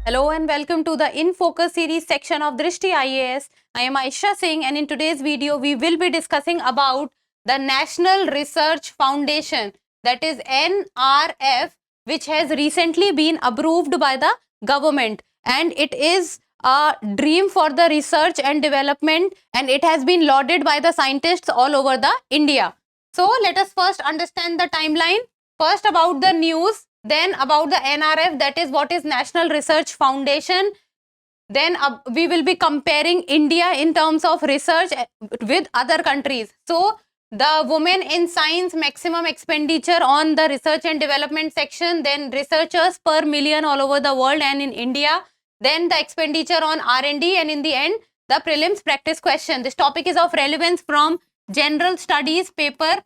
Hello and welcome to the In Focus series section of Drishti IAS. I am Aisha Singh and in today's video we will be discussing about the National Research Foundation, that is NRF, which has recently been approved by the government, and it is a dream for the research and development, and it has been lauded by the scientists all over the India. So let us first understand the timeline. First about the news, then about the NRF, that is what is National Research Foundation. Then we will be comparing India in terms of research with other countries. So the women in science maximum expenditure on the research and development section, then researchers per million all over the world and in India, then the expenditure on R&D, and in the end the prelims practice question. This topic is of relevance from General Studies paper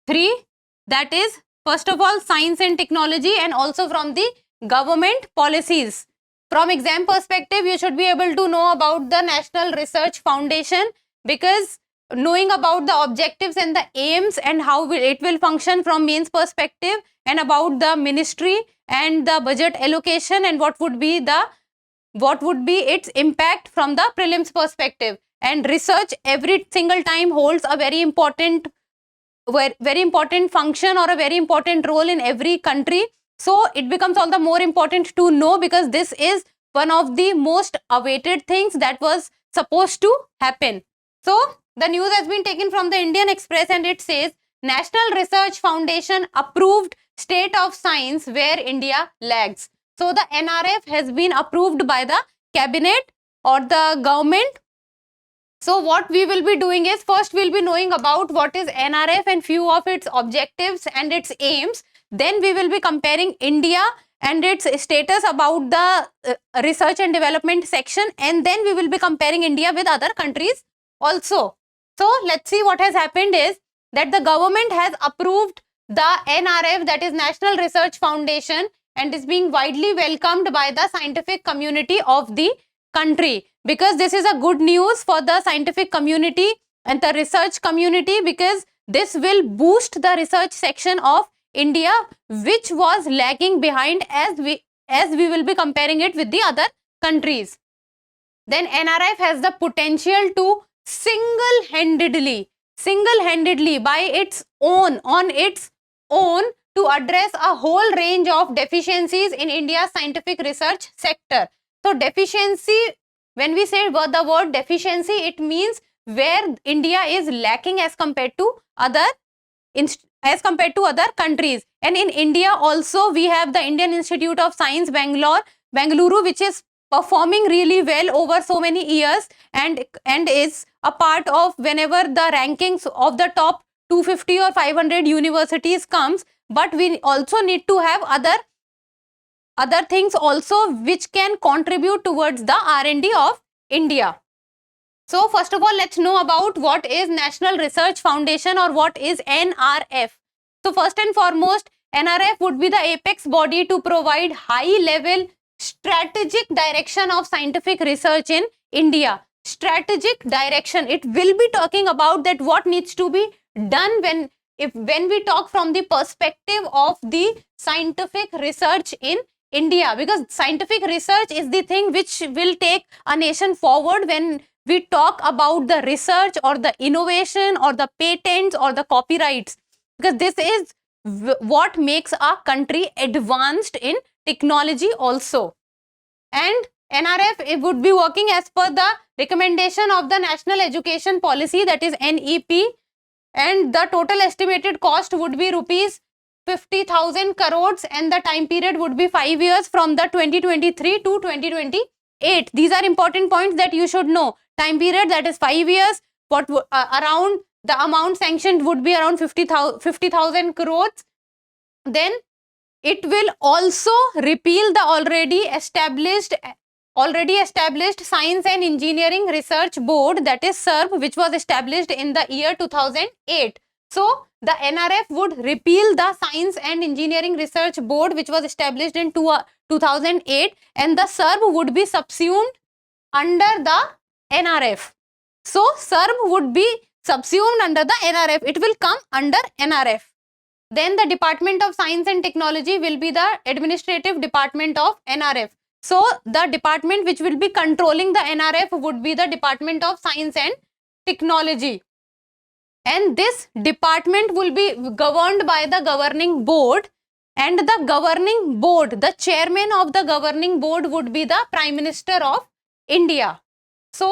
3, that is first of all science and technology, and also from the government policies. From exam perspective, you should be able to know about the National Research Foundation, because knowing about the objectives and the aims and how it will function from mains perspective, and about the ministry and the budget allocation, and what would be its impact from the prelims perspective. And research every single time holds a very important function or a very important role in every country. So it becomes all the more important to know, because this is one of the most awaited things that was supposed to happen. So the news has been taken from the Indian Express, and it says National Research Foundation approved state of science where India lags. So the NRF has been approved by the cabinet or the government. So what we will be doing is, first we'll be knowing about what is NRF and few of its objectives and its aims. Then we will be comparing India and its status about the research and development section, and then we will be comparing India with other countries also. So let's see what has happened is that the government has approved the NRF, that is National Research Foundation, and is being widely welcomed by the scientific community of the country, because this is a good news for the scientific community and the research community, because this will boost the research section of India, which was lagging behind as we will be comparing it with the other countries. Then NRF has the potential to single-handedly by its own, on its own, to address a whole range of deficiencies in India's scientific research sector. So deficiency, when we say the word deficiency, it means where India is lacking as compared to other countries. And in India also we have the Indian Institute of Science Bangalore, which is performing really well over so many years, and is a part of whenever the rankings of the top 250 or 500 universities comes. But we also need to have other things also which can contribute towards the R&D of India. So first of all, let's know about what is National Research Foundation, or what is NRF. So first and foremost, NRF would be the apex body to provide high-level strategic direction of scientific research in India. Strategic direction. It will be talking about that what needs to be done when we talk from the perspective of the scientific research in India, because scientific research is the thing which will take a nation forward when we talk about the research or the innovation or the patents or the copyrights, because this is what makes a country advanced in technology also. And NRF would be working as per the recommendation of the National Education Policy, that is NEP, and the total estimated cost would be rupees 50,000 crores, and the time period would be 5 years from the 2023 to 2028. These are important points that you should know. Time period, that is 5 years. What around the amount sanctioned would be around 50,000 crores. Then it will also repeal the already established Science and Engineering Research Board, that is SERB, which was established in the year 2008. So the NRF would repeal the Science and Engineering Research Board, which was established in 2008, and the SERB would be subsumed under the NRF. So SERB would be subsumed under the NRF. It will come under NRF. Then the Department of Science and Technology will be the administrative department of NRF. So the department which will be controlling the NRF would be the Department of Science and Technology. And this department will be governed by the governing board, and the governing board, the chairman of the governing board would be the Prime Minister of India. So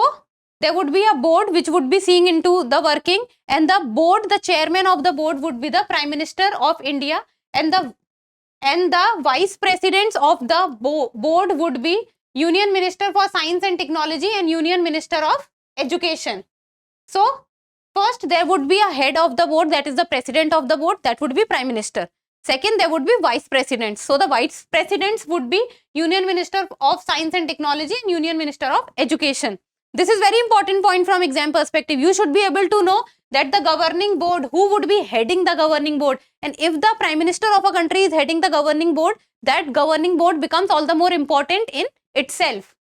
there would be a board which would be seeing into the working, and the board, the chairman of the board would be the Prime Minister of India, and the vice presidents of the board would be Union Minister for Science and Technology and Union Minister of Education. So first there would be a head of the board, that is the president of the board, that would be Prime Minister. Second, there would be vice presidents. So the vice presidents would be Union Minister of Science and Technology and Union Minister of Education. This is very important point from exam perspective. You should be able to know that the governing board, who would be heading the governing board, and if the Prime Minister of a country is heading the governing board, that governing board becomes all the more important in itself.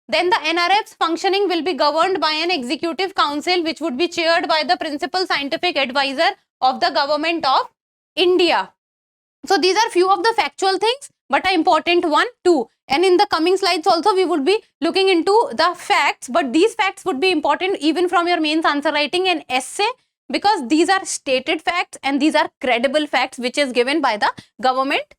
Then the NRF's functioning will be governed by an executive council which would be chaired by the principal scientific advisor of the government of India. So these are few of the factual things, but an important one too. And in the coming slides also we would be looking into the facts, but these facts would be important even from your mains answer writing and essay, because these are stated facts and these are credible facts which is given by the government.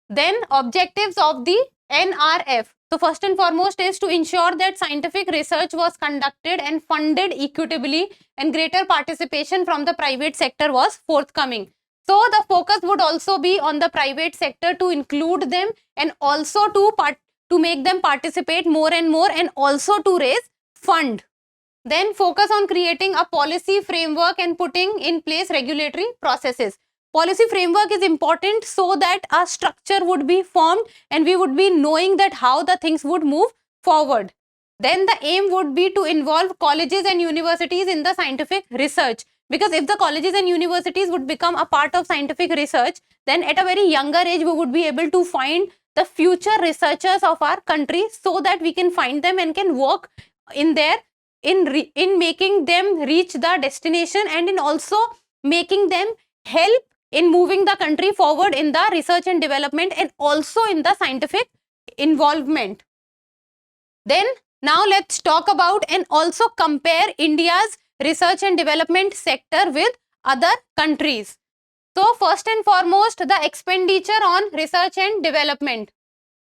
Then objectives of the NRF. So first and foremost is to ensure that scientific research was conducted and funded equitably, and greater participation from the private sector was forthcoming. So the focus would also be on the private sector to include them, and also to make them participate more and more, and also to raise fund. Then focus on creating a policy framework and putting in place regulatory processes. Policy framework is important so that a structure would be formed and we would be knowing that how the things would move forward. Then the aim would be to involve colleges and universities in the scientific research, because if the colleges and universities would become a part of scientific research, then at a very younger age we would be able to find the future researchers of our country, so that we can find them and can work in there in making them reach the destination, and in also making them help in moving the country forward in the research and development, and also in the scientific involvement. Then now let's talk about and also compare India's research and development sector with other countries. So first and foremost, the expenditure on research and development.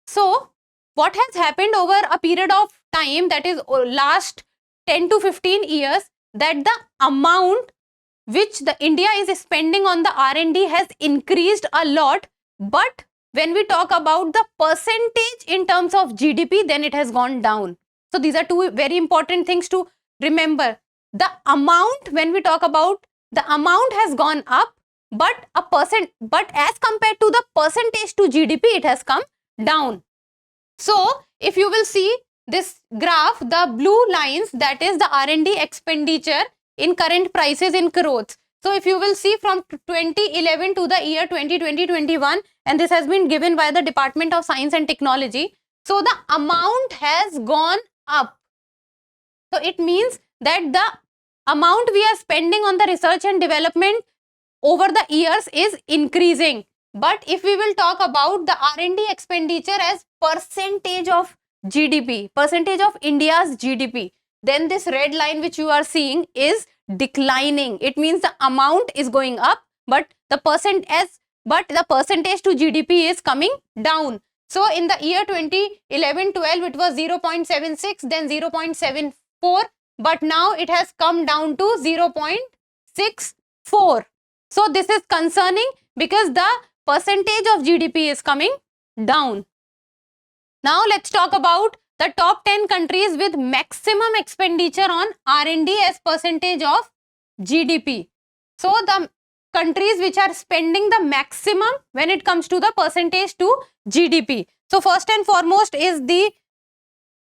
So what has happened over a period of time, that is last 10 to 15 years, that the amount which the India is spending on the R&D has increased a lot, but when we talk about the percentage in terms of GDP, then it has gone down. So these are two very important things to remember. The amount, when we talk about, the amount has gone up, but as compared to the percentage to GDP, it has come down. So if you will see this graph, the blue lines, that is the R&D expenditure in current prices in crores. So if you will see from 2011 to the year 2020-21, and this has been given by the Department of Science and Technology, so the amount has gone up. So it means that the amount we are spending on the research and development over the years is increasing. But if we will talk about the R&D expenditure as percentage of GDP, percentage of India's GDP, then this red line which you are seeing is declining. It means the amount is going up, but the percentage to GDP is coming down. So in the year 2011-12, it was 0.76, then 0.74, but now it has come down to 0.64. So this is concerning because the percentage of GDP is coming down. Now let's talk about the top 10 countries with maximum expenditure on R&D as percentage of GDP. So the countries which are spending the maximum when it comes to the percentage to GDP. So first and foremost is the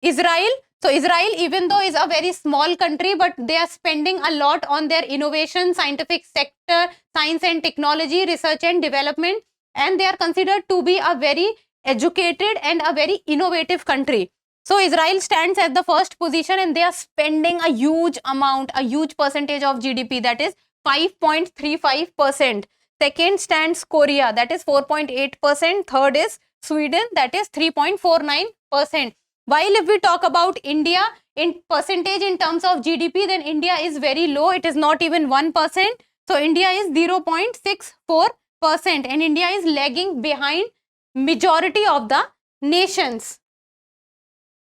Israel. So Israel, even though is a very small country, but they are spending a lot on their innovation, scientific sector, science and technology, research and development, and they are considered to be a very educated and a very innovative country. So Israel stands at the first position, and they are spending a huge amount, a huge percentage of GDP, that is 5.35%. Second stands Korea, that is 4.8%. Third is Sweden, that is 3.49%. While if we talk about India in percentage in terms of GDP, then India is very low. It is not even 1%. So India is 0.64%, and India is lagging behind majority of the nations.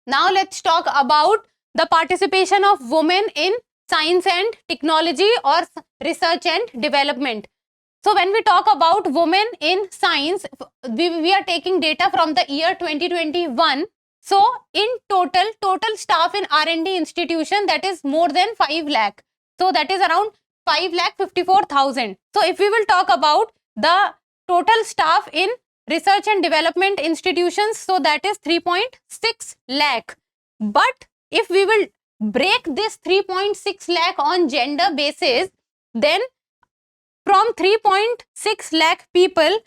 Now let's talk about the participation of women in science and technology or research and development. So when we talk about women in science, we are taking data from the year 2021. So in total staff in R&D institution, that is more than 5 lakh. So that is around 5,54,000. So if we will talk about the total staff in research and development institutions, so that is 3.6 lakh. But if we will break this 3.6 lakh on gender basis, then from 3.6 lakh people,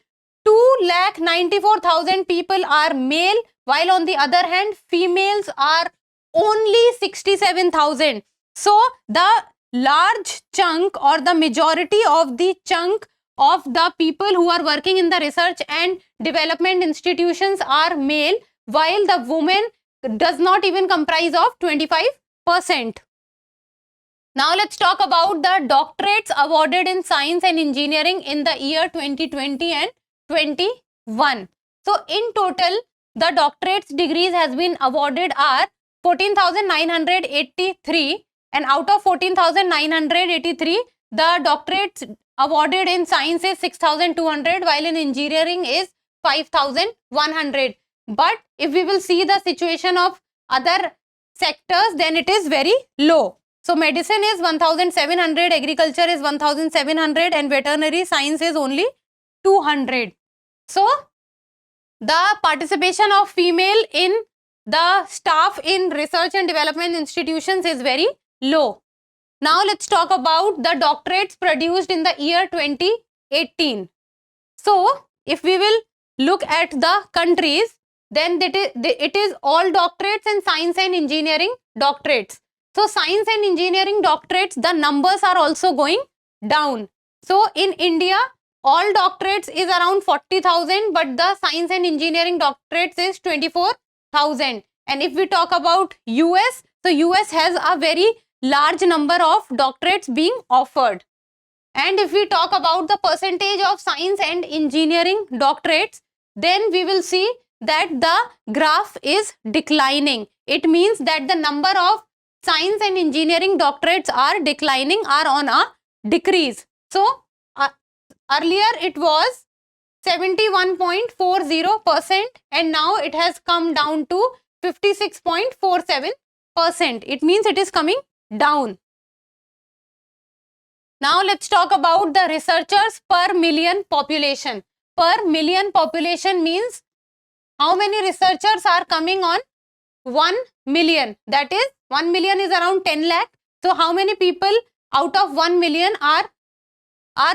2,94,000 people are male, while on the other hand, females are only 67,000. So the large chunk or the majority of the chunk of the people who are working in the research and development institutions are male, while the women does not even comprise of 25%. Now let's talk about the doctorates awarded in science and engineering in the year 2020 and 21. So in total, the doctorates degrees has been awarded are 14,983, and out of 14,983, the doctorates awarded in science is 6,200, while in engineering is 5,100. But if we will see the situation of other sectors, then it is very low. So medicine is 1,700, agriculture is 1,700, and veterinary science is only 200. So the participation of female in the staff in research and development institutions is very low. Now let's talk about the doctorates produced in the year 2018. So if we will look at the countries, then it is all doctorates in science and engineering doctorates. So science and engineering doctorates, the numbers are also going down. So in India, all doctorates is around 40,000, but the science and engineering doctorates is 24,000. And if we talk about US, so US has a very large number of doctorates being offered. And if we talk about the percentage of science and engineering doctorates, then we will see that the graph is declining. It means that the number of science and engineering doctorates are declining, are on a decrease. So earlier it was 71.40%, and now it has come down to 56.47%. It means it is coming down. Now let's talk about the researchers per million population. Per million population means how many researchers are coming on 1 million. That is 1 million is around 10 lakh. So how many people out of 1 million are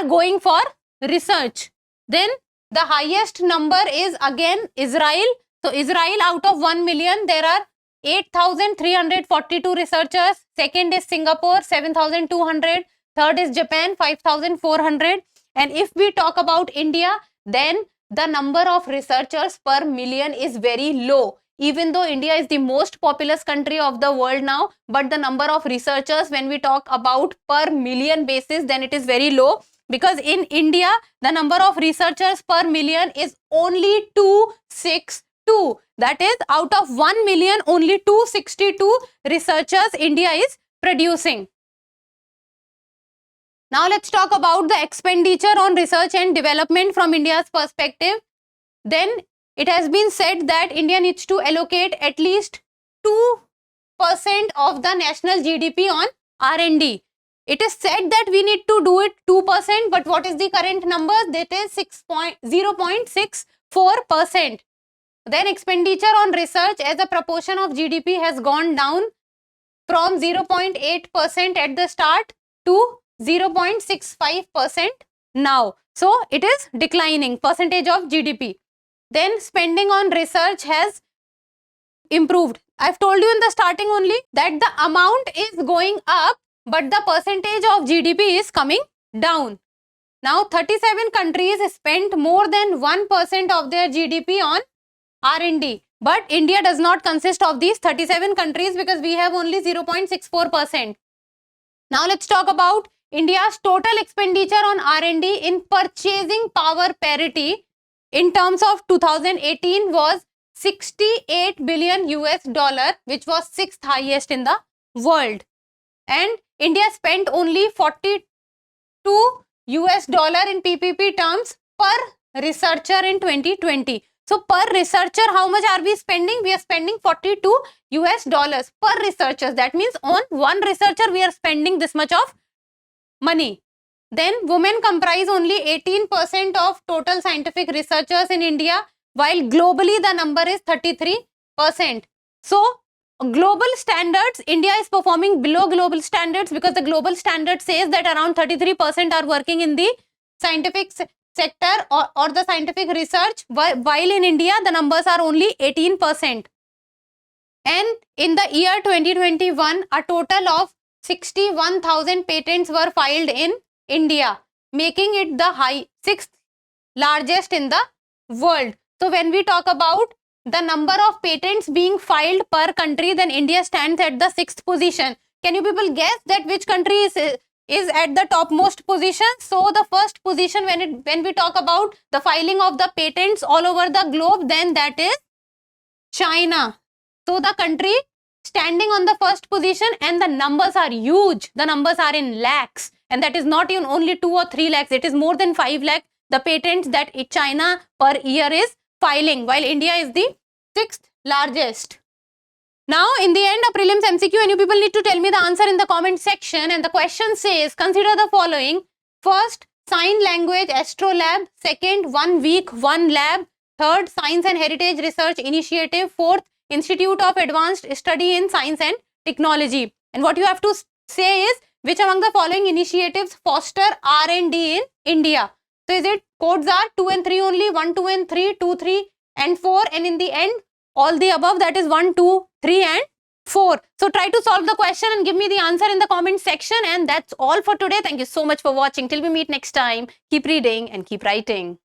going for research? Then the highest number is again Israel. So Israel, out of 1 million, there are 8,342 researchers. Second is Singapore, 7,200. Third is Japan, 5,400. And if we talk about India, then the number of researchers per million is very low. Even though India is the most populous country of the world now, but the number of researchers, when we talk about per million basis, then it is very low. Because in India, the number of researchers per million is only 262. That is, out of 1 million, only 262 researchers India is producing. Now let's talk about the expenditure on research and development from India's perspective. Then it has been said that India needs to allocate at least 2% of the national GDP on R&D. It is said that we need to do it 2%, but what is the current number? That is 0.64%. Then expenditure on research as a proportion of GDP has gone down from 0.8% at the start to 0.65% now. So it is declining percentage of GDP. Then spending on research has improved. I've told you in the starting only that the amount is going up, but the percentage of GDP is coming down. Now 37 countries spent more than 1% of their GDP on R&D. But India does not consist of these 37 countries because we have only 0.64%. Now let's talk about India's total expenditure on R&D in purchasing power parity in terms of 2018 was 68 billion US dollar, which was 6th highest in the world. And India spent only 42 US dollar in PPP terms per researcher in 2020. So per researcher, how much are we spending? We are spending 42 US dollars per researcher. That means on one researcher, we are spending this much of money. Then women comprise only 18% of total scientific researchers in India, while globally the number is 33%. So global standards, India is performing below global standards because the global standard says that around 33% are working in the scientific sector or the scientific research, while in India the numbers are only 18%. And in the year 2021, a total of 61,000 patents were filed in India, making it the 6th largest in the world. So when we talk about the number of patents being filed per country, then India stands at the 6th position. Can you people guess that which country is at the topmost position? So the first position when we talk about the filing of the patents all over the globe, then that is China. So the country standing on the first position, and the numbers are huge. The numbers are in lakhs, and that is not even only 2 or 3 lakhs. It is more than 5 lakhs the patents that China per year is filing, while India is the 6th largest. Now in the end, a prelims MCQ, and you people need to tell me the answer in the comment section. And the question says, consider the following. First, sign language astrolab. Second, 1 week 1 lab. Third, science and heritage research initiative. Fourth, Institute of Advanced Study in Science and Technology. And what you have to say is, which among the following initiatives foster R&D in India? So is it codes are 2 and 3 only, 1, 2 and 3, 2, 3 and 4, and in the end all the above, that is 1, 2, 3 and 4. So try to solve the question and give me the answer in the comment section. And that's all for today. Thank you so much for watching. Till we meet next time, keep reading and keep writing.